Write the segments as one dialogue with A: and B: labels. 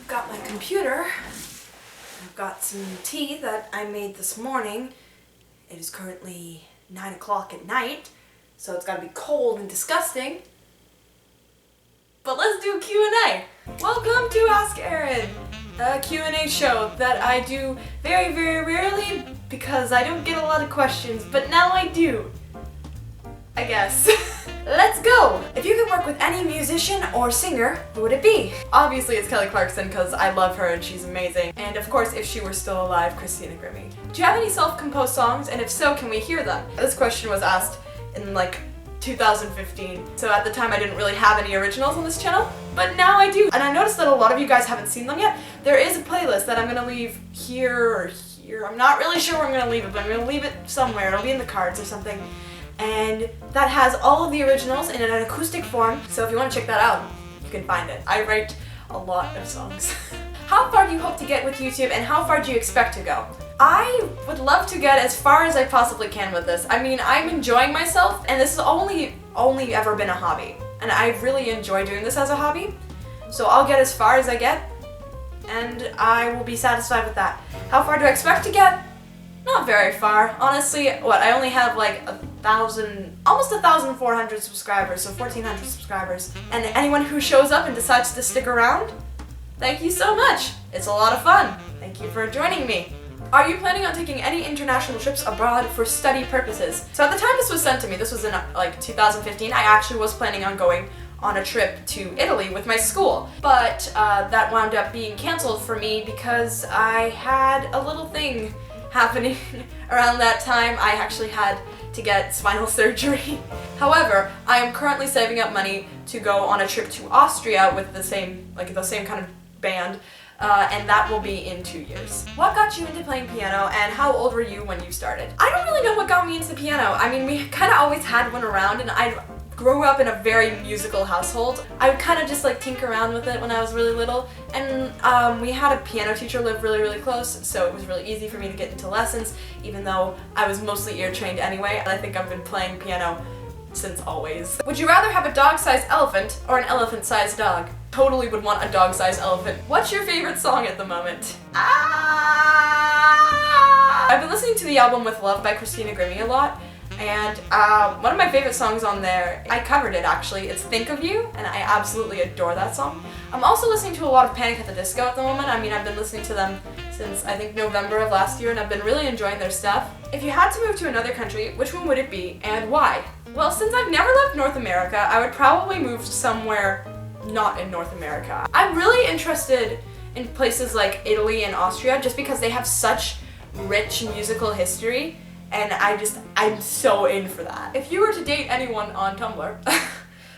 A: got my computer. I've got some tea that I made this morning. It is currently 9 o'clock at night, so it's gotta be cold and disgusting. But let's do a Q&A. Welcome to Ask Erin, a Q&A show that I do very, very rarely because I don't get a lot of questions, but now I do. I guess. Let's go! If you could work with any musician or singer, who would it be? Obviously it's Kelly Clarkson because I love her and she's amazing. And of course, if she were still alive, Christina Grimmie. Do you have any self-composed songs? And if so, can we hear them? This question was asked in like 2015. So at the time I didn't really have any originals on this channel, but now I do. And I noticed that a lot of you guys haven't seen them yet. There is a playlist that I'm gonna leave here or here. I'm not really sure where I'm gonna leave it, but I'm gonna leave it somewhere. It'll be in the cards or something. And that has all of the originals in an acoustic form, so if you want to check that out, you can find it. I write a lot of songs. How far do you hope to get with YouTube, and how far do you expect to go? I would love to get as far as I possibly can with this. I mean, I'm enjoying myself, and this has only ever been a hobby. And I really enjoy doing this as a hobby, so I'll get as far as I get, and I will be satisfied with that. How far do I expect to get? Not very far. Honestly, I only have like almost 1,400 subscribers, so 1,400 subscribers. And anyone who shows up and decides to stick around, thank you so much. It's a lot of fun. Thank you for joining me. Are you planning on taking any international trips abroad for study purposes? So at the time this was sent to me, this was in like 2015, I actually was planning on going on a trip to Italy with my school. But that wound up being canceled for me because I had a little thing happening around that time. I actually had to get spinal surgery. However, I am currently saving up money to go on a trip to Austria with the same kind of band, and that will be in 2 years. What got you into playing piano, and how old were you when you started? I don't really know what got me into the piano. I mean, we kind of always had one around, and I grew up in a very musical household. I would kind of just like tinker around with it when I was really little, and we had a piano teacher live really, really close, so it was really easy for me to get into lessons, even though I was mostly ear trained anyway, and I think I've been playing piano since always. Would you rather have a dog-sized elephant or an elephant-sized dog? Totally would want a dog-sized elephant. What's your favorite song at the moment? I've been listening to the album With Love by Christina Grimmie a lot, and one of my favorite songs on there, I covered it actually, it's Think of You, and I absolutely adore that song. I'm also listening to a lot of Panic! At the Disco at the moment. I mean, I've been listening to them since I think November of last year, and I've been really enjoying their stuff. If you had to move to another country, which one would it be, and why? Well, since I've never left North America, I would probably move somewhere not in North America. I'm really interested in places like Italy and Austria just because they have such rich musical history, and I'm so in for that. If you were to date anyone on Tumblr,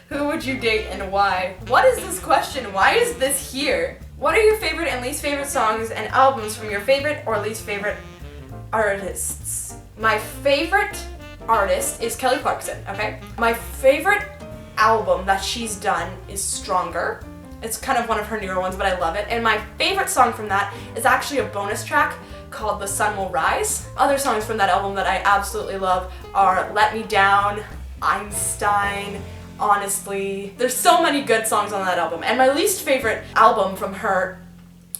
A: who would you date and why? What is this question? Why is this here? What are your favorite and least favorite songs and albums from your favorite or least favorite artists? My favorite artist is Kelly Clarkson, okay? My favorite album that she's done is Stronger. It's kind of one of her newer ones, but I love it. And my favorite song from that is actually a bonus track called The Sun Will Rise. Other songs from that album that I absolutely love are Let Me Down, Einstein, Honestly. There's so many good songs on that album. And my least favorite album from her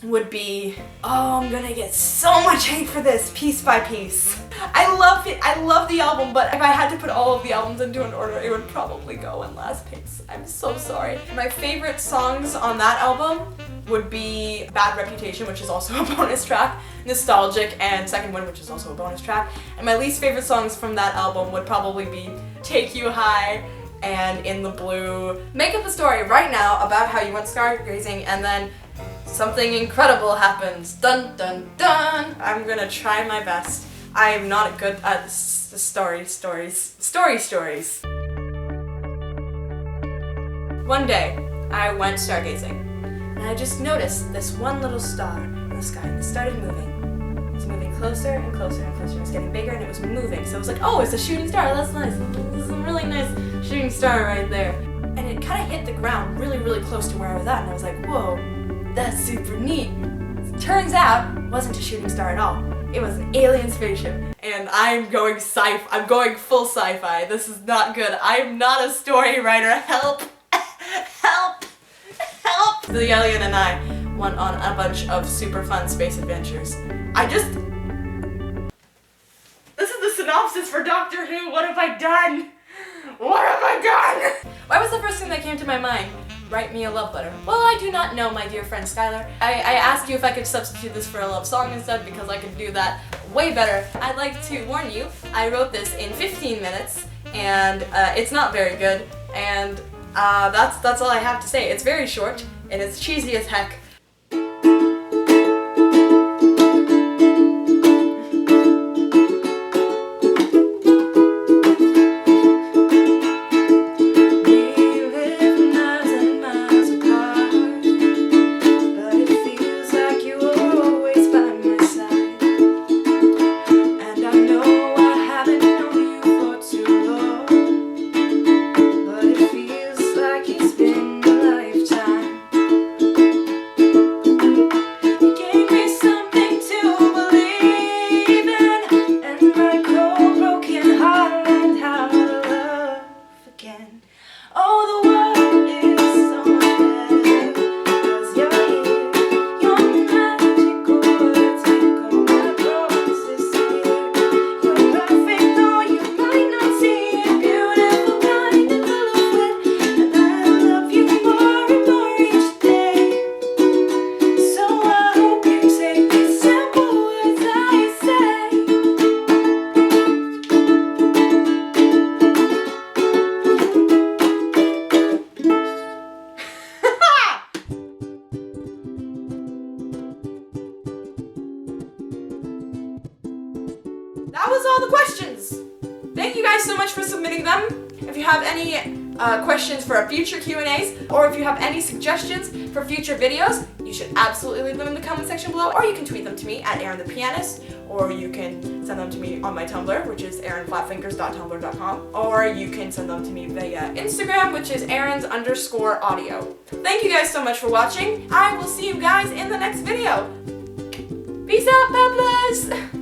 A: would be, oh, I'm gonna get so much hate for this, Piece by Piece. I love it, I love the album, but if I had to put all of the albums into an order, it would probably go in last place. I'm so sorry. My favorite songs on that album would be Bad Reputation, which is also a bonus track, Nostalgic, and Second Wind, which is also a bonus track. And my least favorite songs from that album would probably be Take You High and In the Blue. Make up a story right now about how you went stargazing and then something incredible happens. Dun dun dun! I'm gonna try my best. I am not good at stories. One day, I went stargazing, and I just noticed this one little star in the sky, and it started moving. It was moving closer and closer and closer. It was getting bigger, and it was moving. So it was like, oh, it's a shooting star. That's nice. This is a really nice shooting star right there. And it kind of hit the ground really, really close to where I was at, and I was like, whoa, that's super neat. Turns out, it wasn't a shooting star at all. It was an alien spaceship, and I'm going full sci-fi. This is not good. I'm not a story writer. Help! Help! Help! The alien and I went on a bunch of super fun space adventures. This is the synopsis for Doctor Who. What have I done? What have I done? What was the first thing that came to my mind? Write me a love letter. Well, I do not know, my dear friend Skylar. I asked you if I could substitute this for a love song instead because I could do that way better. I'd like to warn you, I wrote this in 15 minutes and it's not very good, and that's all I have to say. It's very short and it's cheesy as heck. That was all the questions! Thank you guys so much for submitting them. If you have any questions for future Q&As, or if you have any suggestions for future videos, you should absolutely leave them in the comment section below, or you can tweet them to me at Erin the Pianist, or you can send them to me on my Tumblr, which is erinflatfingers.tumblr.com, or you can send them to me via Instagram, which is Erin's_audio. Thank you guys so much for watching. I will see you guys in the next video. Peace out, PEUPLEZZZ!